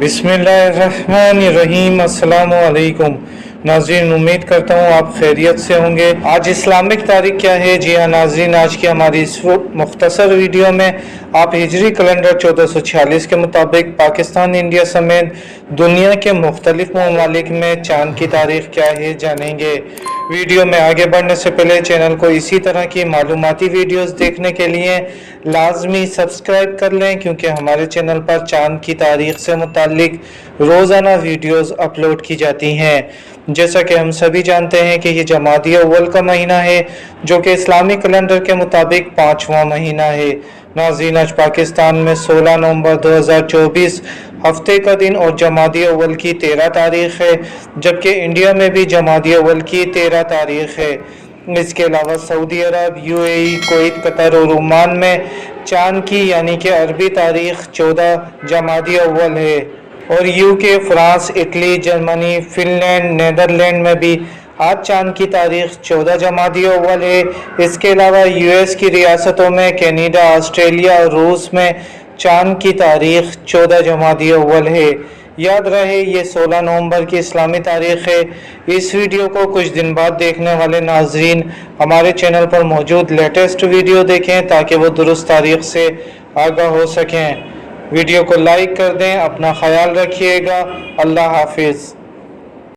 बिस्मिल्लाहिर्रहमानिर्रहीम। अस्सलामु अलैकुम नाज़रीन, उम्मीद करता हूँ आप खैरियत से होंगे। आज इस्लामिक तारीख क्या है? जी हाँ नाज़रीन, आज की हमारी इस मुख्तसर वीडियो में आप हिजरी कैलेंडर 1446 के मुताबिक पाकिस्तान, इंडिया समेत दुनिया के मुख्तलिफ ममालिक में चाँद की तारीख क्या है जानेंगे। वीडियो में आगे बढ़ने से पहले चैनल को इसी तरह की मालूमाती वीडियोस देखने के लिए लाजमी सब्सक्राइब कर लें, क्योंकि हमारे चैनल पर चाँद की तारीख से मुतालिक रोज़ाना वीडियोस अपलोड की जाती हैं। जैसा कि हम सभी जानते हैं कि ये जमादी अव्वल का महीना है, जो कि इस्लामी कैलेंडर के मुताबिक 5वां महीना है। नाज़रीन, आज पाकिस्तान में 16 नवंबर 2024 हफ्ते का दिन और जमादी अव्वल की 13 तारीख है, जबकि इंडिया में भी जमादी अव्वल की 13 तारीख है। इसके अलावा सऊदी अरब, यूएई, कुवैत, कतर और ओमान में चाँद की यानी कि अरबी तारीख 14 जमादी अव्वल है, और UK, France, Italy, Germany, Finland, Netherland में भी आज चाँद की तारीख 14 जमादी अव्वल है। इसके अलावा यूएस की रियासतों में कनाडा, ऑस्ट्रेलिया और रूस में चाँद की तारीख 14 जमादी अव्वल है। याद रहे ये 16 नवंबर की इस्लामी तारीख है। इस वीडियो को कुछ दिन बाद देखने वाले नाजरीन हमारे चैनल पर मौजूद लेटेस्ट वीडियो देखें, ताकि वो दुरुस्त तारीख से आगाह हो सकें। वीडियो को लाइक कर दें। अपना ख्याल रखिएगा। अल्लाह हाफिज़।